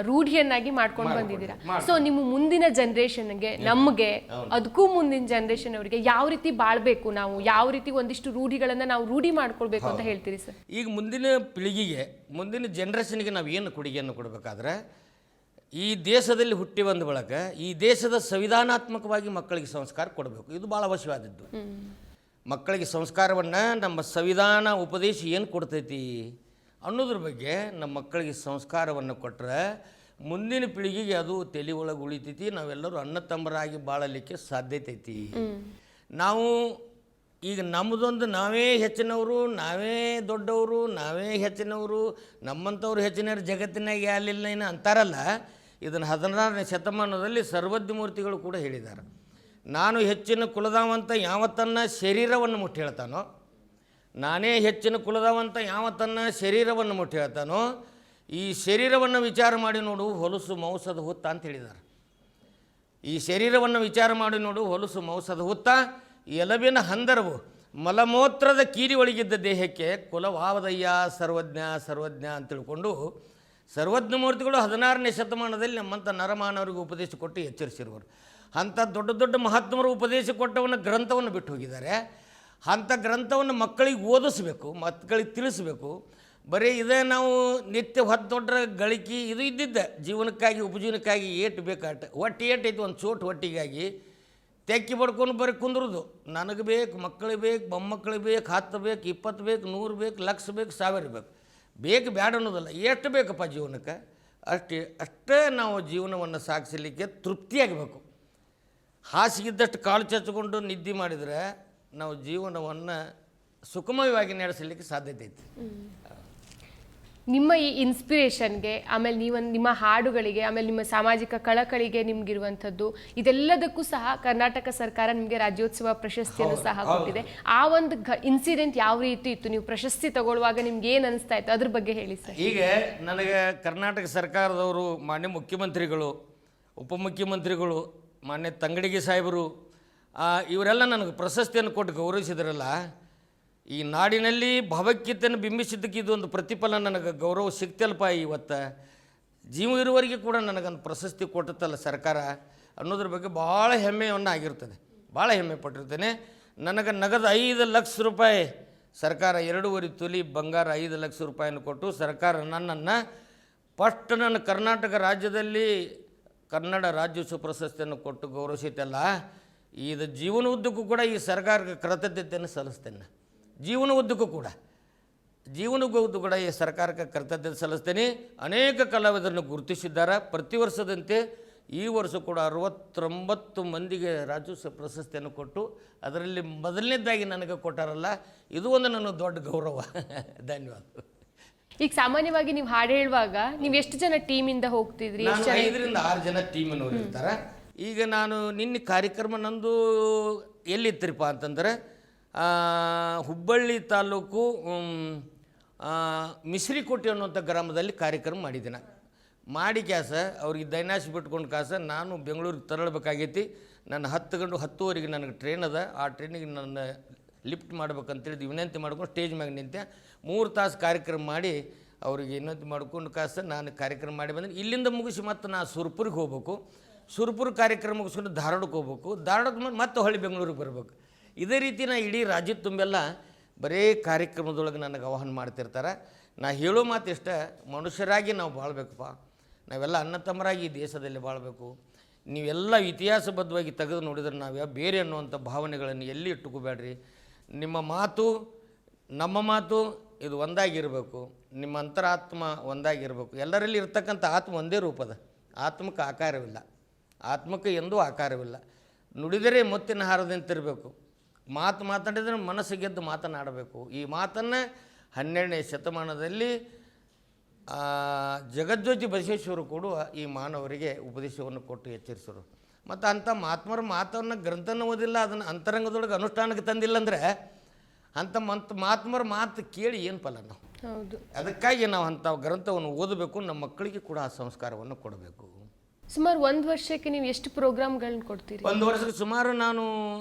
ರೂಢಿಯನ್ನಾಗಿ ಮಾಡ್ಕೊಂಡು ಬಂದಿದ್ದೀರಾ. ಸೊ ನಿಮ್ಮ ಮುಂದಿನ ಜನರೇಷನ್ಗೆ, ನಮಗೆ, ಅದಕ್ಕೂ ಮುಂದಿನ ಜನರೇಷನ್ ಅವರಿಗೆ ಯಾವ ರೀತಿ ಬಾಳ್ಬೇಕು, ನಾವು ಯಾವ ರೀತಿ ಒಂದಿಷ್ಟು ರೂಢಿಗಳನ್ನ ನಾವು ರೂಢಿ ಮಾಡ್ಕೊಳ್ಬೇಕು ಅಂತ ಹೇಳ್ತೀರಿ ಸರ್? ಈಗ ಮುಂದಿನ ಪೀಳಿಗೆಗೆ, ಮುಂದಿನ ಜನ್ರೇಷನ್ಗೆ ನಾವು ಏನು ಕೊಡುಗೆಯನ್ನು ಕೊಡಬೇಕಾದ್ರೆ, ಈ ದೇಶದಲ್ಲಿ ಹುಟ್ಟಿ ಬಂದ ಬಳಿಕ ಈ ದೇಶದ ಸಂವಿಧಾನಾತ್ಮಕವಾಗಿ ಮಕ್ಕಳಿಗೆ ಸಂಸ್ಕಾರ ಕೊಡಬೇಕು. ಇದು ಭಾಳ ಅವಶ್ಯವಾದದ್ದು. ಮಕ್ಕಳಿಗೆ ಸಂಸ್ಕಾರವನ್ನು ನಮ್ಮ ಸಂವಿಧಾನ ಉಪದೇಶ ಏನು ಕೊಡ್ತೈತಿ ಅನ್ನೋದ್ರ ಬಗ್ಗೆ ನಮ್ಮ ಮಕ್ಕಳಿಗೆ ಸಂಸ್ಕಾರವನ್ನು ಕೊಟ್ಟರೆ ಮುಂದಿನ ಪೀಳಿಗೆಗೆ ಅದು ತಲೆ ಒಳಗೆ ಉಳಿತೈತಿ. ನಾವೆಲ್ಲರೂ ಅಣ್ಣ ತಮ್ಮರಾಗಿ ಬಾಳಲಿಕ್ಕೆ ಸಾಧ್ಯತೆ ಐತಿ. ನಾವು ಈಗ ನಮ್ಮದೊಂದು ನಾವೇ ಹೆಚ್ಚಿನವರು, ನಾವೇ ದೊಡ್ಡವರು, ನಾವೇ ಹೆಚ್ಚಿನವರು, ನಮ್ಮಂಥವ್ರು ಹೆಚ್ಚಿನವ್ರು ಜಗತ್ತಿನಾಗ ಯಾಲಿಲ್ಲ ಏನು ಅಂತಾರಲ್ಲ. ಇದನ್ನು 16ನೇ ಶತಮಾನದಲ್ಲಿ ಸರ್ವಜ್ಞ ಮೂರ್ತಿಗಳು ಕೂಡ ಹೇಳಿದ್ದಾರೆ. ನಾನು ಹೆಚ್ಚಿನ ಕುಲದವಂತ ಯಾವತ್ತನ್ನ ಶರೀರವನ್ನು ಮುಟ್ಟಿ ಹೇಳ್ತಾನೋ, ನಾನೇ ಹೆಚ್ಚಿನ ಕುಲದವಂತ ಯಾವತ್ತನ್ನ ಶರೀರವನ್ನು ಮುಟ್ಟಿ ಹೇಳ್ತಾನೋ, ಈ ಶರೀರವನ್ನು ವಿಚಾರ ಮಾಡಿ ನೋಡು ಹೊಲಸು ಮೌಸದ ಹುತ್ತ ಅಂತ ಹೇಳಿದ್ದಾರೆ. ಈ ಶರೀರವನ್ನು ವಿಚಾರ ಮಾಡಿ ನೋಡು ಹೊಲಸು ಮೌಸದ ಹುತ್ತ, ಎಲಬಿನ ಹಂದರವು ಮಲಮೂತ್ರದ ಕೀರಿ ಒಳಗಿದ್ದ ದೇಹಕ್ಕೆ ಕುಲವಾವದಯ್ಯ ಸರ್ವಜ್ಞ ಸರ್ವಜ್ಞ ಅಂತ ತಿಳ್ಕೊಂಡು ಸರ್ವಜ್ಞ ಮೂರ್ತಿಗಳು 16ನೇ ಶತಮಾನದಲ್ಲಿ ನಮ್ಮಂಥ ನರಮಾನವರಿಗೆ ಉಪದೇಶ ಕೊಟ್ಟು ಎಚ್ಚರಿಸಿರುವರು. ಅಂಥ ದೊಡ್ಡ ದೊಡ್ಡ ಮಹಾತ್ಮರು ಉಪದೇಶ ಕೊಟ್ಟವನ್ನ ಗ್ರಂಥವನ್ನು ಬಿಟ್ಟು ಹೋಗಿದ್ದಾರೆ. ಅಂಥ ಗ್ರಂಥವನ್ನು ಮಕ್ಕಳಿಗೆ ಓದಿಸ್ಬೇಕು, ಮಕ್ಕಳಿಗೆ ತಿಳಿಸ್ಬೇಕು. ಬರೀ ಇದೇ ನಾವು ನಿತ್ಯ ಹೊತ್ತು ದೊಡ್ಡ ಗಳಿಕೆ ಇದು ಇದ್ದಿದ್ದೆ ಜೀವನಕ್ಕಾಗಿ ಉಪಜೀವನಕ್ಕಾಗಿ ಏಟು ಬೇಕಾಟ ಒಟ್ಟು ಏಟೈತಿ ಒಂದು ಚೋಟು ಹೊಟ್ಟಿಗಾಗಿ ತೆಕ್ಕಿ ಬಡ್ಕೊಂಡು ಬರೀ ಕುಂದ್ರದು. ನನಗೆ ಬೇಕು, ಮಕ್ಕಳಿಗೆ ಬೇಕು, ಮೊಮ್ಮಕ್ಕಳಿಗೆ ಬೇಕು, 10 ಬೇಕು, 20 ಬೇಕು, 100 ಬೇಕು, ಲಕ್ಷ ಬೇಕು, 1000 ಬೇಕು. ಬೇಕು ಬ್ಯಾಡ ಅನ್ನೋದಲ್ಲ, ಎಷ್ಟು ಬೇಕಪ್ಪ ಜೀವನಕ್ಕೆ ಅಷ್ಟೇ ನಾವು ಜೀವನವನ್ನು ಸಾಗಿಸಲಿಕ್ಕೆ ತೃಪ್ತಿಯಾಗಬೇಕು. ಹಾಸಿಗಿದ್ದಷ್ಟು ಕಾಳು ಚಚ್ಕೊಂಡು ನಿದ್ದೆ ಮಾಡಿದರೆ ನಾವು ಜೀವನವನ್ನು ಸುಖಮಯವಾಗಿ ನಡೆಸಲಿಕ್ಕೆ ಸಾಧ್ಯತೆ ಐತಿ. ನಿಮ್ಮ ಈ ಇನ್ಸ್ಪಿರೇಷನ್ಗೆ, ಆಮೇಲೆ ನಿಮ್ಮ ಹಾಡುಗಳಿಗೆ, ಆಮೇಲೆ ನಿಮ್ಮ ಸಾಮಾಜಿಕ ಕಳಕಳಿಗೆ ನಿಮ್ಗಿರುವಂಥದ್ದು ಇದೆಲ್ಲದಕ್ಕೂ ಸಹ ಕರ್ನಾಟಕ ಸರ್ಕಾರ ನಿಮಗೆ ರಾಜ್ಯೋತ್ಸವ ಪ್ರಶಸ್ತಿಯನ್ನು ಸಹ ಕೊಟ್ಟಿದೆ. ಆ ಒಂದು ಇನ್ಸಿಡೆಂಟ್ ಯಾವ ರೀತಿ ಇತ್ತು? ನೀವು ಪ್ರಶಸ್ತಿ ತಗೊಳ್ಳುವಾಗ ನಿಮ್ಗೆ ಏನು ಅನಿಸ್ತಾ ಇತ್ತು, ಅದ್ರ ಬಗ್ಗೆ ಹೇಳಿ ಸರ್. ಈಗ ನನಗೆ ಕರ್ನಾಟಕ ಸರ್ಕಾರದವರು, ಮಾನ್ಯ ಮುಖ್ಯಮಂತ್ರಿಗಳು, ಉಪಮುಖ್ಯಮಂತ್ರಿಗಳು, ಮಾನ್ಯ ತಂಗಡಿಗೆ ಸಾಹೇಬರು, ಇವರೆಲ್ಲ ನನಗೆ ಪ್ರಶಸ್ತಿಯನ್ನು ಕೊಟ್ಟು ಗೌರವಿಸಿದ್ರಲ್ಲ. ಈ ನಾಡಿನಲ್ಲಿ ಭಾವೈಕ್ಯತೆಯನ್ನು ಬಿಂಬಿಸಿದ್ದಕ್ಕೆ ಇದೊಂದು ಪ್ರತಿಫಲ, ನನಗೆ ಗೌರವ ಸಿಗ್ತಲ್ಪ. ಇವತ್ತು ಜೀವ ಇರುವವರೆಗೆ ಕೂಡ ನನಗೊಂದು ಪ್ರಶಸ್ತಿ ಕೊಟ್ಟತ್ತಲ್ಲ ಸರ್ಕಾರ ಅನ್ನೋದ್ರ ಬಗ್ಗೆ ಭಾಳ ಹೆಮ್ಮೆಯನ್ನು ಆಗಿರ್ತದೆ, ಭಾಳ ಹೆಮ್ಮೆ ಪಟ್ಟಿರ್ತೇನೆ. ನನಗೆ ನಗದು 5 ಲಕ್ಷ ರೂಪಾಯಿ ಸರ್ಕಾರ 2.5 ತೊಲಿ ಬಂಗಾರ 5 ಲಕ್ಷ ರೂಪಾಯಿಯನ್ನು ಕೊಟ್ಟು ಸರ್ಕಾರ ನನ್ನನ್ನು ಫಸ್ಟ್ ನನ್ನ ಕರ್ನಾಟಕ ರಾಜ್ಯದಲ್ಲಿ ಕನ್ನಡ ರಾಜ್ಯೋತ್ಸವ ಪ್ರಶಸ್ತಿಯನ್ನು ಕೊಟ್ಟು ಗೌರವಿಸಿತಲ್ಲ. ಇದು ಜೀವನ ಉದ್ದಕ್ಕೂ ಕೂಡ ಈ ಸರ್ಕಾರಕ್ಕೆ ಕೃತಜ್ಞತೆಯನ್ನು ಸಲ್ಲಿಸ್ತೇನೆ. ಜೀವನ ಉದ್ದಕ್ಕೂ ಕೂಡ ಈ ಸರ್ಕಾರಕ್ಕೆ ಕರ್ತವ್ಯ ಸಲ್ಲಿಸ್ತೇನೆ. ಅನೇಕ ಕಲಾವಿದರನ್ನು ಗುರುತಿಸಿದ್ದಾರೆ. ಪ್ರತಿ ವರ್ಷದಂತೆ ಈ ವರ್ಷ ಕೂಡ 69 ಮಂದಿಗೆ ರಾಜ್ಯೋತ್ಸವ ಪ್ರಶಸ್ತಿಯನ್ನು ಕೊಟ್ಟು ಅದರಲ್ಲಿ ಮೊದಲನೇದಾಗಿ ನನಗೆ ಕೊಟ್ಟಾರಲ್ಲ, ಇದು ಒಂದು ನನ್ನ ದೊಡ್ಡ ಗೌರವ. ಧನ್ಯವಾದ. ಈಗ ಸಾಮಾನ್ಯವಾಗಿ ನೀವು ಹಾಡು ಹೇಳುವಾಗ ನೀವು ಎಷ್ಟು ಜನ ಟೀಮಿಂದ ಹೋಗ್ತಿದ್ರಿ? 5 ರಿಂದ 6 ಜನ ಟೀಮಿನವ್ರು ಇರ್ತಾರೆ. ಈಗ ನಾನು ನಿನ್ನೆ ಕಾರ್ಯಕ್ರಮ ನಂದು ಎಲ್ಲಿತ್ತರಿಪ್ಪ ಅಂತಂದರೆ ಹುಬ್ಬಳ್ಳಿ ತಾಲೂಕು ಮಿಶ್ರಿಕೋಟೆ ಅನ್ನುವಂಥ ಗ್ರಾಮದಲ್ಲಿ ಕಾರ್ಯಕ್ರಮ ಮಾಡಿದ್ದೀನಿ. ಮಾಡಿ ಕ್ಯಾಸ ಅವ್ರಿಗೆ ದೈನಾಸಿ ಬಿಟ್ಕೊಂಡು ಕಾಸ ನಾನು ಬೆಂಗಳೂರಿಗೆ ತೆರಳಬೇಕಾಗೈತಿ. ನನ್ನ 10:10ವರೆಗೆ ನನಗೆ ಟ್ರೈನ್ ಅದ. ಆ ಟ್ರೈನಿಗೆ ನನ್ನ ಲಿಫ್ಟ್ ಮಾಡ್ಬೇಕಂತೇಳಿ ವಿನಂತಿ ಮಾಡ್ಕೊಂಡು ಸ್ಟೇಜ್ ಮ್ಯಾಗ ನಿಂತೆ 3 ತಾಸು ಕಾರ್ಯಕ್ರಮ ಮಾಡಿ ಅವ್ರಿಗೆ ವಿನಂತಿ ಮಾಡ್ಕೊಂಡು ಕಾಸ ನಾನು ಕಾರ್ಯಕ್ರಮ ಮಾಡಿ ಬಂದರೆ ಇಲ್ಲಿಂದ ಮುಗಿಸಿ ಮತ್ತು ನಾನು ಸುರ್ಪುರಿಗೆ ಹೋಗ್ಬೇಕು. ಸುರ್ಪುರ ಕಾರ್ಯಕ್ರಮ ಮುಗಿಸ್ಕೊಂಡು ಧಾರವಾಡಕ್ಕೆ ಹೋಗ್ಬೇಕು. ಧಾರವಾಡಕ್ಕೆ ಮತ್ತೆ ಹೊಳ್ಳಿ ಬೆಂಗಳೂರಿಗೆ ಬರಬೇಕು. ಇದೇ ರೀತಿ ನಾ ಇಡೀ ರಾಜ್ಯದ ತುಂಬೆಲ್ಲ ಬರೀ ಕಾರ್ಯಕ್ರಮದೊಳಗೆ ನನಗೆ ಆಹ್ವಾನ ಮಾಡ್ತಿರ್ತಾರೆ. ನಾ ಹೇಳೋ ಮಾತು ಇಷ್ಟ, ಮನುಷ್ಯರಾಗಿ ನಾವು ಬಾಳ್ಬೇಕಪ್ಪ, ನಾವೆಲ್ಲ ಅಣ್ಣ ತಮ್ಮರಾಗಿ ಈ ದೇಶದಲ್ಲಿ ಬಾಳಬೇಕು. ನೀವೆಲ್ಲ ಇತಿಹಾಸಬದ್ಧವಾಗಿ ತೆಗೆದು ನೋಡಿದ್ರೆ ನಾವು ಬೇರೆ ಅನ್ನುವಂಥ ಭಾವನೆಗಳನ್ನು ಎಲ್ಲಿ ಇಟ್ಟುಕೋಬೇಡ್ರಿ. ನಿಮ್ಮ ಮಾತು ನಮ್ಮ ಮಾತು ಇದು ಒಂದಾಗಿರಬೇಕು. ನಿಮ್ಮ ಅಂತರಾತ್ಮ ಒಂದಾಗಿರಬೇಕು. ಎಲ್ಲರಲ್ಲಿ ಇರ್ತಕ್ಕಂಥ ಆತ್ಮ ಒಂದೇ ರೂಪದ, ಆತ್ಮಕ್ಕೆ ಆಕಾರವಿಲ್ಲ, ಆತ್ಮಕ್ಕೆ ಎಂದೂ ಆಕಾರವಿಲ್ಲ. ನುಡಿದರೆ ಮುತ್ತಿನ ಹಾರದಂತಿರಬೇಕು. ಮಾತಾಡಿದರೆ ಮನಸ್ಸು ಗೆದ್ದು ಮಾತನಾಡಬೇಕು. ಈ ಮಾತನ್ನು 12ನೇ ಶತಮಾನದಲ್ಲಿ ಜಗಜ್ಯೋತಿ ಬಸವೇಶ್ವರು ಕೂಡ ಈ ಮಾನವರಿಗೆ ಉಪದೇಶವನ್ನು ಕೊಟ್ಟು ಎಚ್ಚರಿಸರು. ಮತ್ತು ಅಂಥ ಮಹಾತ್ಮರ ಮಾತನ್ನು ಗ್ರಂಥನ ಓದಿಲ್ಲ, ಅದನ್ನು ಅಂತರಂಗದೊಳಗೆ ಅನುಷ್ಠಾನಕ್ಕೆ ತಂದಿಲ್ಲ ಅಂದರೆ ಅಂಥ ಮಹಾತ್ಮರ ಮಾತು ಕೇಳಿ ಏನು ಫಲ ನಾವು? ಹೌದು. ಅದಕ್ಕಾಗಿ ನಾವು ಅಂಥ ಗ್ರಂಥವನ್ನು ಓದಬೇಕು, ನಮ್ಮ ಮಕ್ಕಳಿಗೆ ಕೂಡ ಆ ಸಂಸ್ಕಾರವನ್ನು ಕೊಡಬೇಕು. ಸುಮಾರು 1 ವರ್ಷಕ್ಕೆ ನೀವು ಎಷ್ಟು ಪ್ರೋಗ್ರಾಮ್ಗಳನ್ನ ಕೊಡ್ತೀರಿ? 1 ವರ್ಷಕ್ಕೆ ಸುಮಾರು ನಾನು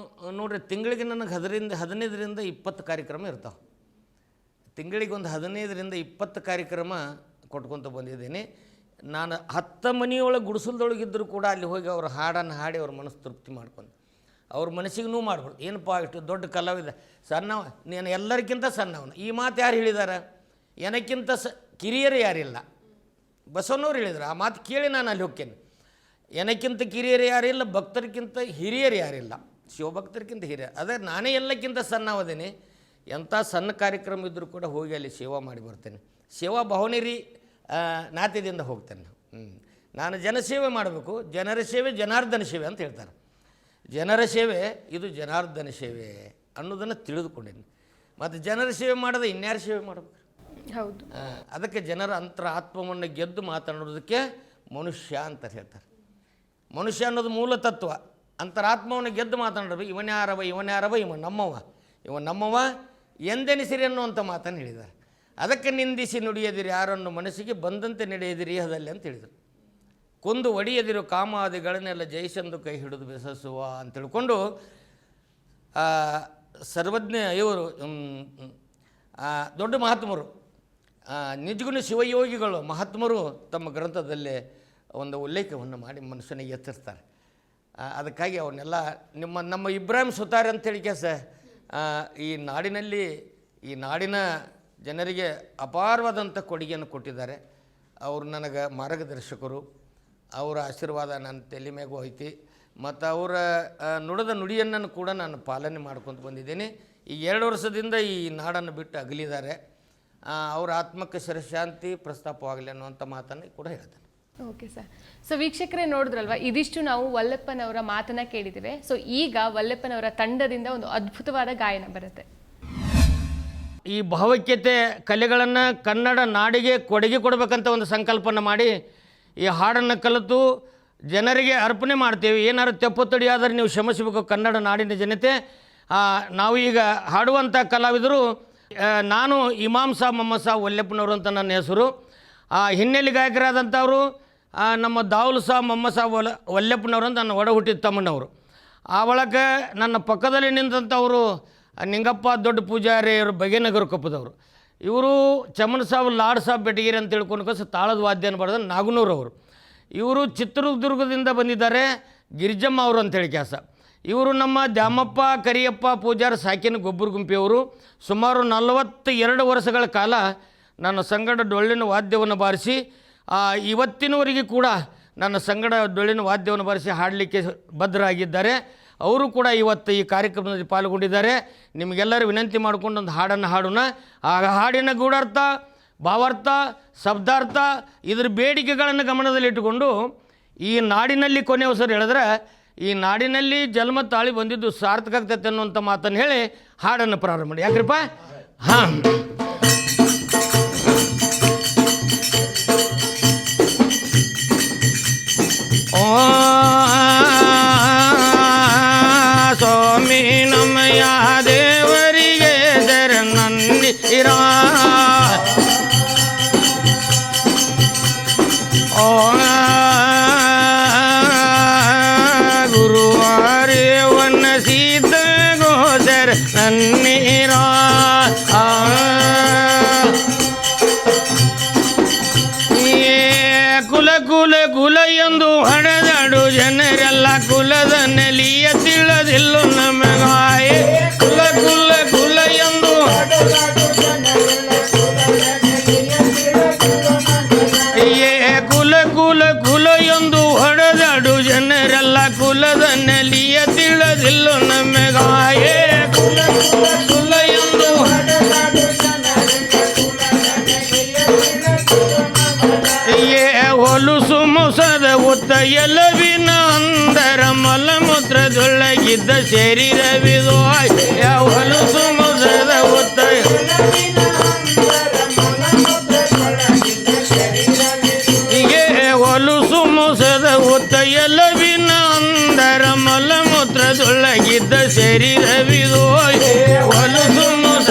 ನೋಡ್ರಿ ತಿಂಗಳಿಗೆ ನನಗೆ 15ರಿಂದ 20 ಕಾರ್ಯಕ್ರಮ ಇರ್ತಾವೆ. ತಿಂಗಳಿಗೆ ಒಂದು 15ರಿಂದ 20 ಕಾರ್ಯಕ್ರಮ ಕೊಟ್ಕೊತ ಬಂದಿದ್ದೀನಿ. ನಾನು 10 ಮನೆಯೊಳಗೆ ಗುಡಿಸಲ್ದೊಳಗಿದ್ದರೂ ಕೂಡ ಅಲ್ಲಿ ಹೋಗಿ ಅವ್ರ ಹಾಡನ್ನು ಹಾಡಿ ಅವ್ರ ಮನಸ್ಸು ತೃಪ್ತಿ ಮಾಡ್ಕೊಂಡು ಅವ್ರ ಮನಸ್ಸಿಗೆ ನೋವು ಮಾಡ್ಬೋದು. ಏನಪ್ಪ ಇಷ್ಟು ದೊಡ್ಡ ಕಲಾವಿದ, ಸಣ್ಣವ, ನೀನು ಎಲ್ಲರಿಗಿಂತ ಸಣ್ಣವನು. ಈ ಮಾತು ಯಾರು ಹೇಳಿದಾರ? ಏನಕ್ಕಿಂತ ಕಿರಿಯರು ಯಾರಿಲ್ಲ. ಬಸವಣ್ಣವ್ರು ಹೇಳಿದ್ರು. ಆ ಮಾತು ಕೇಳಿ ನಾನು ಅಲ್ಲಿ ಹೋಗ್ತೇನೆ. ಏನಕ್ಕಿಂತ ಕಿರಿಯರು ಯಾರಿಲ್ಲ, ಭಕ್ತರಿಗಿಂತ ಹಿರಿಯರು ಯಾರಿಲ್ಲ, ಶಿವಭಕ್ತರಿಗಿಂತ ಹಿರಿಯರು. ಅದೇ ನಾನೇ ಎಲ್ಲಕ್ಕಿಂತ ಸಣ್ಣವದೇನೆ. ಎಂಥ ಸಣ್ಣ ಕಾರ್ಯಕ್ರಮ ಇದ್ದರೂ ಕೂಡ ಹೋಗಿ ಅಲ್ಲಿ ಸೇವಾ ಮಾಡಿ ಬರ್ತೇನೆ. ಸೇವಾ ಭಾವನೆರಿ ನಾತ್ಯದಿಂದ ಹೋಗ್ತೇನೆ. ನಾನು ಜನಸೇವೆ ಮಾಡಬೇಕು. ಜನರ ಸೇವೆ ಜನಾರ್ದನ ಸೇವೆ ಅಂತ ಹೇಳ್ತಾರೆ. ಜನರ ಸೇವೆ ಇದು ಜನಾರ್ದನ ಸೇವೆ ಅನ್ನೋದನ್ನು ತಿಳಿದುಕೊಂಡೇನೆ. ಮತ್ತು ಜನರ ಸೇವೆ ಮಾಡದೆ ಇನ್ಯಾರು ಸೇವೆ ಮಾಡಬೇಕು? ಹೌದು. ಅದಕ್ಕೆ ಜನರ ಅಂತರ ಆತ್ಮವನ್ನು ಗೆದ್ದು ಮಾತನಾಡೋದಕ್ಕೆ ಮನುಷ್ಯ ಅಂತ ಹೇಳ್ತಾರೆ. ಮನುಷ್ಯ ಅನ್ನೋದು ಮೂಲ ತತ್ವ. ಅಂತರಾತ್ಮವನ್ನು ಗೆದ್ದು ಮಾತನಾಡಬೇಕು. ಇವನ್ಯಾರವ ಇವ ನಮ್ಮವ ಎಂದೆನಿಸಿರಿ ಅನ್ನುವಂಥ ಮಾತನ್ನು ಹೇಳಿದ್ದಾರೆ. ಅದಕ್ಕೆ ನಿಂದಿಸಿ ನುಡಿಯದಿರಿ ಯಾರನ್ನು ಮನಸ್ಸಿಗೆ ಬಂದಂತೆ ನಡೆಯದಿರಿ ಇಹದಲ್ಲಿ ಅಂತ ಹೇಳಿದರು. ಕೊಂದು ಒಡೆಯದಿರು ಕಾಮಾದಿಗಳನ್ನೆಲ್ಲ ಜಯಿಸೆಂದು ಕೈ ಹಿಡಿದು ಬೆಸಸುವ ಅಂತ ತಿಳ್ಕೊಂಡು ಸರ್ವಜ್ಞ ಇವರು ದೊಡ್ಡ ಮಹಾತ್ಮರು, ನಿಜಗುಣ ಶಿವಯೋಗಿಗಳು ಮಹಾತ್ಮರು ತಮ್ಮ ಗ್ರಂಥದಲ್ಲೇ ಒಂದು ಉಲ್ಲೇಖವನ್ನು ಮಾಡಿ ಮನುಷ್ಯನಿಗೆ ಎಚ್ಚರಿಸ್ತಾರೆ. ಅದಕ್ಕಾಗಿ ಅವನ್ನೆಲ್ಲ ನಮ್ಮ ಇಬ್ರಾಹಿಂ ಸುತಾರ್ ಅಂತೇಳಿ ಈ ನಾಡಿನ ಜನರಿಗೆ ಅಪಾರವಾದಂಥ ಕೊಡುಗೆಯನ್ನು ಕೊಟ್ಟಿದ್ದಾರೆ. ಅವರು ನನಗೆ ಮಾರ್ಗದರ್ಶಕರು. ಅವರ ಆಶೀರ್ವಾದ ನನ್ನ ತಲೆ ಮೇಗೂ ಐತಿ. ಮತ್ತು ಅವರ ನುಡಿದ ನುಡಿಯನ್ನು ಕೂಡ ನಾನು ಪಾಲನೆ ಮಾಡ್ಕೊತ ಬಂದಿದ್ದೀನಿ. ಈ 2 ವರ್ಷದಿಂದ ಈ ನಾಡನ್ನು ಬಿಟ್ಟು ಅಗಲಿದ್ದಾರೆ. ಅವರ ಆತ್ಮಕ್ಕೆ ಶಾಂತಿ ಪ್ರಸ್ತಾಪವಾಗಲಿ ಅನ್ನುವಂಥ ಮಾತನ್ನು ಕೂಡ ಹೇಳ್ತೇನೆ. Okay sir. ಸೊ ವೀಕ್ಷಕರೇ ನೋಡಿದ್ರಲ್ವಾ, ಇದಿಷ್ಟು ನಾವು ವಲ್ಲಪ್ಪನವರ ಮಾತನ್ನ ಕೇಳಿದ್ದೇವೆ. ಸೊ ಈಗ ವಲ್ಲಪ್ಪನವರ ತಂಡದಿಂದ ಒಂದು ಅದ್ಭುತವಾದ ಗಾಯನ ಬರುತ್ತೆ. ಈ ಭಾವೈಕ್ಯತೆ ಕಲೆಗಳನ್ನು ಕನ್ನಡ ನಾಡಿಗೆ ಕೊಡುಗೆ ಕೊಡಬೇಕಂತ ಒಂದು ಸಂಕಲ್ಪನ ಮಾಡಿ ಈ ಹಾಡನ್ನು ಕಲಿತು ಜನರಿಗೆ ಅರ್ಪಣೆ ಮಾಡ್ತೇವೆ. ಏನಾದ್ರು ತೆಪ್ಪತ್ತಡಿಯಾದರೆ ನೀವು ಕ್ಷಮಿಸಬೇಕು ಕನ್ನಡ ನಾಡಿನ ಜನತೆ. ನಾವು ಈಗ ಹಾಡುವಂಥ ಕಲಾವಿದರು, ನಾನು ಇಮಾಮ್ ಸಾಬ್ ಮೊಹಮ್ಮದ್ ಸಾಬ್ ವಲ್ಲಪ್ಪನವರು ಅಂತ ನನ್ನ ಹೆಸರು. ಹಿನ್ನೆಲೆ ಗಾಯಕರಾದಂಥವರು ನಮ್ಮ ದಾವುಲ್ ಸಾಬ್ ಮೊಹಮ್ಮದ್ ಸಾಬ್ ವಲ್ಲಪ್ಪನವರು ಅಂತ ನನ್ನ ಒಡ ಹುಟ್ಟಿದ ತಮ್ಮನವರು. ಆ ಒಳಗೆ ನನ್ನ ಪಕ್ಕದಲ್ಲಿ ನಿಂತಂಥವರು ನಿಂಗಪ್ಪ ದೊಡ್ಡ ಪೂಜಾರಿ ಅವರು ಬಗೆನಗರ ಕೊಪ್ಪದವರು. ಇವರು ಚಮನ್ ಸಾಬ್ ಲಾಡ್ ಸಾಬ್ ಬೆಟಗಿರಿ ಅಂತ ತಿಳ್ಕೊಂಡು ತಾಳದ ವಾದ್ಯನ ಬರೆದ ನಾಗನೂರವರು. ಇವರು ಚಿತ್ರದುರ್ಗದಿಂದ ಬಂದಿದ್ದಾರೆ. ಗಿರಿಜಮ್ಮ ಅವರು ಅಂತೇಳಿ ಕೆಲಸ. ಇವರು ನಮ್ಮ ದ್ಯಾಮಪ್ಪ ಕರಿಯಪ್ಪ ಪೂಜಾರ ಸಾಕಿನ ಗೊಬ್ಬರ ಗುಂಪಿಯವರು. ಸುಮಾರು 42 ವರ್ಷಗಳ ಕಾಲ ನನ್ನ ಸಂಗಡ ಡೊಳ್ಳಿನ ವಾದ್ಯವನ್ನು ಬಾರಿಸಿ ಇವತ್ತಿನವರೆಗೆ ಕೂಡ ನನ್ನ ಸಂಗಡ ಡೊಳ್ಳಿನ ವಾದ್ಯವನ್ನು ಬಾರಿಸಿ ಹಾಡಲಿಕ್ಕೆ ಬದ್ಧರಾಗಿದ್ದಾರೆ. ಅವರು ಕೂಡ ಇವತ್ತು ಈ ಕಾರ್ಯಕ್ರಮದಲ್ಲಿ ಪಾಲ್ಗೊಂಡಿದ್ದಾರೆ. ನಿಮಗೆಲ್ಲರೂ ವಿನಂತಿ ಮಾಡಿಕೊಂಡು ಒಂದು ಹಾಡನ್ನು ಹಾಡೋಣ. ಆ ಹಾಡಿನ ಗೂಢಾರ್ಥ, ಭಾವಾರ್ಥ, ಶಬ್ದಾರ್ಥ, ಇದರ ಬೇಡಿಕೆಗಳನ್ನು ಗಮನದಲ್ಲಿಟ್ಟುಕೊಂಡು ಈ ನಾಡಿನಲ್ಲಿ ಕೊನೆಯ ಅವಸರ ಹೇಳಿದ್ರೆ ಈ ನಾಡಿನಲ್ಲಿ ಜನ್ಮ ತಾಳಿ ಬಂದಿದ್ದು ಸಾರ್ಥಕ ಆಗ್ತೈತೆ ಅನ್ನುವಂಥ ಮಾತನ್ನು ಹೇಳಿ ಹಾಡನ್ನು ಪ್ರಾರಂಭ ಮಾಡಿ. ಯಾಕ್ರಿಪ್ಪ? ಹಾಂ. ಸ್ವಾಮಿ ನಮ್ಮಯ ದೇವರಿಗೆ ಶರಣನ್ನಿರ. ಗುರುವಾರೇವನ್ನ ಸೀತ ಗೋಚರ ನನ್ನೀರ. ಕುಲ ಕುಲ ಕುಲ ಎಂದು ಹಣದಾಡು ಜನರೆಲ್ಲ ಕುಲದ ನೆಲಿಯ ತಿಳಿದಿಲ್ಲ ನಮಗಾಯ. ಕುಲ ಕುಲ ಕುಲ ಎಂದು ಕುಲ ಕುಲ ಕುಲ ಎಂದು ಹೊಡೆದಾಡು ಜನರೆಲ್ಲ ಕುಲದ ನೆಲಿಯ ತಿಳಿದಿಲ್ಲ ನಮಗಾಯ. ಕುಲ ಕುಲ ಕುಲ ಎಂದು ಹೊಲುಸು ಮೊಸದ ಉತ್ತ ಎಲವಿನ ಅಂದರ ಮಲಮೂತ್ರದೊಳಗಿದ್ದ ಶರೀರವಿದು. ಹೊಲುಸು ಮೊಸದ ಉತ್ತ ಹೊಲುಸು ಮೊಸದ ಉತ್ತ ಎಲವಿನ ಅಂದರ ಮಲಮೂತ್ರದೊಳಗಿದ್ದ ಶರೀರವಿದು. ಹೊಲುಸು ಮೊಸ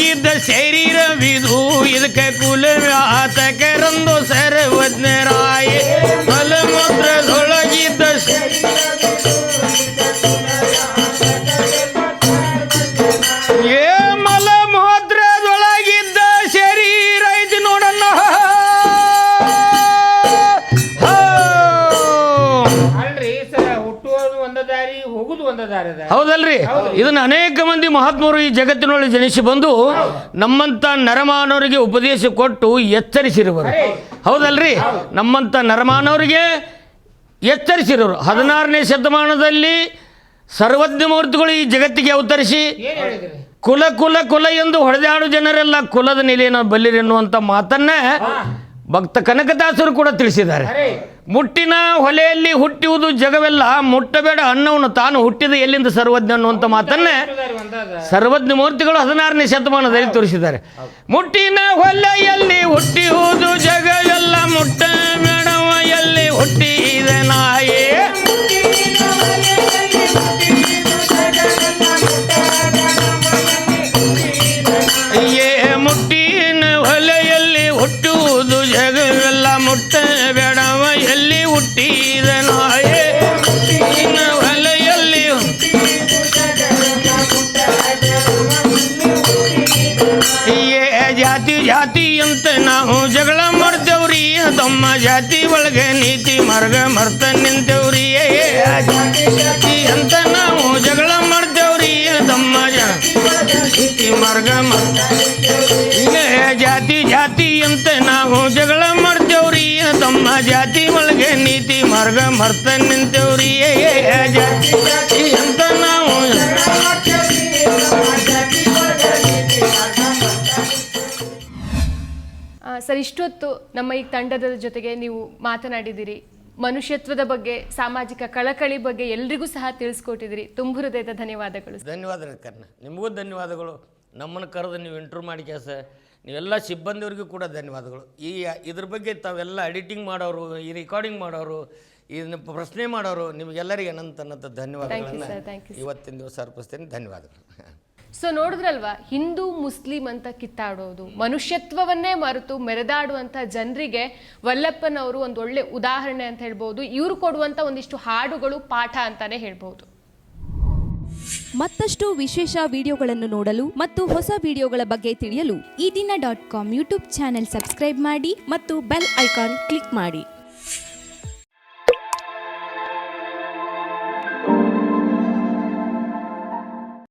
ಮಲಮೂತ್ರದೊಳಗಿದ್ದ ಶರೀರವಿದು ಇದಕ್ಕೆ ಕುಲವ್ಯಾತಕರಂದು ಸರ್ವಜ್ಞರಾಯ ಮಲಮೂತ್ರದೊಳಗಿದ್ದ ಏ ಮಲಮೂತ್ರದೊಳಗಿದ್ದ ಶರೀರ ಇದು ನೋಡಣ್ಣ. ಅಲ್ರಿ ಸರ್, ಹುಟ್ಟುವುದು ಒಂದ ದಾರಿ, ಹೋಗುದು ಒಂದ ದಾರಿ ಅದ. ಹೌದಲ್ರಿ? ಇದನ್ನ ಅನೇಕ ಮಂದಿ ಮಹಾತ್ಮರು ಈ ಜಗತ್ತಿನೊಳಗೆ ಜನಿಸಿ ಬಂದು ನಮ್ಮಂತ ನರಮಾನವರಿಗೆ ಉಪದೇಶ ಕೊಟ್ಟು ಎಚ್ಚರಿಸಿರುವರು. ಹೌದಲ್ರಿ? ನಮ್ಮಂತ ನರಮಾನವರಿಗೆ ಎಚ್ಚರಿಸಿರೋರು. 16ನೇ ಶತಮಾನದಲ್ಲಿ ಸರ್ವಜ್ಞ ಮೂರ್ತಿಗಳು ಈ ಜಗತ್ತಿಗೆ ಅವತರಿಸಿ ಏನ್ ಹೇಳಿದ್ರಿ? ಕುಲ ಕುಲ ಕುಲ ಎಂದು ಹೊಡೆದಾಡು ಜನರೆಲ್ಲ ಕುಲದ ನೆಲೆಯನ್ನು ಬಲ್ಲಿರಿ ಎನ್ನುವಂಥ ಮಾತನ್ನ ಭಕ್ತ ಕನಕದಾಸರು ಕೂಡ ತಿಳಿಸಿದ್ದಾರೆ. ಮುಟ್ಟಿನ ಹೊಲೆಯಲ್ಲಿ ಹುಟ್ಟುವುದು ಜಗವೆಲ್ಲ, ಮುಟ್ಟಬೇಡ ಅನ್ನವನು ತಾನು ಹುಟ್ಟಿದ ಎಲ್ಲಿಂದ ಸರ್ವಜ್ಞ ಅನ್ನುವಂಥ ಮಾತನ್ನ ಸರ್ವಜ್ಞ ಮೂರ್ತಿಗಳು 16ನೇ ಶತಮಾನದಲ್ಲಿ ತೋರಿಸಿದ್ದಾರೆ. ಮುಟ್ಟಿನ ಹೊಲೆಯಲ್ಲಿ ಹುಟ್ಟಿಯುವುದು ಜಗವೆಲ್ಲ, ಮುಟ್ಟಬೇಡವ ಎಲ್ಲಿ ಹುಟ್ಟಿದ ನಾಯೇ. ಮುಟ್ಟಿನ ಹೊಲೆಯಲ್ಲಿ ಹುಟ್ಟುವುದು ಜಗವೆಲ್ಲ, ಮುಟ್ಟಬೇಡವ ಎಲ್ಲಿ ಹುಟ್ಟಿದ ನಾಯೇ. ಮುಟ್ಟಿನ ಹೊಲೆಯಲ್ಲಿ ಜಾತಿ ಜಾತಿ ಅಂತ ನಾವು ಜಗಳ ಮಾಡ್ತೇವ್ರಿ, ತಮ್ಮ ಜಾತಿ ಒಳಗೆ ನೀತಿ ಮಾರ್ಗ ಮರ್ತ ನಿಂತೇವ್ರಿ. ಜಾತಿ ಅಂತ ನಾವು ಜಗಳ ಮಾಡ್ತೇವ್ರಿ, ತಮ್ಮ ನೀತಿ ಮಾರ್ಗ ಜಾತಿ ಜಾತಿ ಅಂತ ನಾವು ಜಗಳ ಮಾಡ್ತೇವ್ರಿ, ತಮ್ಮ ಜಾತಿ ಒಳಗೆ ನೀತಿ ಮಾರ್ಗ ಮರ್ತ ನಿಂತೇವ್ರಿ. ಜಾತಿ ಜಾತಿ ಅಂತ ನಾವು ಸರ್, ಇಷ್ಟೊತ್ತು ನಮ್ಮ ಈ ತಂಡದ ಜೊತೆಗೆ ನೀವು ಮಾತನಾಡಿದಿರಿ. ಮನುಷ್ಯತ್ವದ ಬಗ್ಗೆ, ಸಾಮಾಜಿಕ ಕಳಕಳಿ ಬಗ್ಗೆ ಎಲ್ರಿಗೂ ಸಹ ತಿಳಿಸ್ಕೊಟ್ಟಿದ್ದೀರಿ. ತುಂಬ ಹೃದಯದ ಧನ್ಯವಾದಗಳು. ಧನ್ಯವಾದಗಳು ಕರ್ಣ, ನಿಮಗೂ ಧನ್ಯವಾದಗಳು. ನಮ್ಮನ್ನು ಕರೆದು ನೀವು ಇಂಟರ್ವ್ಯೂ ಮಾಡಿ ಕೆಲಸ, ನೀವೆಲ್ಲ ಸಿಬ್ಬಂದಿಯವರಿಗೂ ಕೂಡ ಧನ್ಯವಾದಗಳು. ಇದ್ರ ಬಗ್ಗೆ ತಾವೆಲ್ಲ ಎಡಿಟಿಂಗ್ ಮಾಡೋರು, ಈ ರೆಕಾರ್ಡಿಂಗ್ ಮಾಡೋರು, ಇದನ್ನ ಪ್ರಶ್ನೆ ಮಾಡೋರು, ನಿಮಗೆಲ್ಲರಿಗೆ ಅನಂತ ಧನ್ಯವಾದಗಳನ್ನು ಇವತ್ತಿನ ದಿವಸ ಅರ್ಪಿಸ್ತೇನೆ. ಧನ್ಯವಾದಗಳು. ಸೊ ನೋಡಿದ್ರಲ್ವಾ, ಹಿಂದೂ ಮುಸ್ಲಿಂ ಅಂತ ಕಿತ್ತಾಡೋದು, ಮನುಷ್ಯತ್ವವನ್ನೇ ಮರೆತು ಮೆರೆದಾಡುವಂಥ ಜನರಿಗೆ ವಲ್ಲಪ್ಪನವರು ಒಂದು ಒಳ್ಳೆ ಉದಾಹರಣೆ ಅಂತ ಹೇಳ್ಬೋದು. ಇವರು ಕೊಡುವಂಥ ಒಂದಿಷ್ಟು ಹಾಡುಗಳು ಪಾಠ ಅಂತಾನೆ ಹೇಳ್ಬೋದು. ಮತ್ತಷ್ಟು ವಿಶೇಷ ವಿಡಿಯೋಗಳನ್ನು ನೋಡಲು ಮತ್ತು ಹೊಸ ವಿಡಿಯೋಗಳ ಬಗ್ಗೆ ತಿಳಿಯಲು ಈ ದಿನ .com ಯೂಟ್ಯೂಬ್ ಚಾನೆಲ್ ಸಬ್ಸ್ಕ್ರೈಬ್ ಮಾಡಿ ಮತ್ತು ಬೆಲ್ ಐಕಾನ್ ಕ್ಲಿಕ್ ಮಾಡಿ.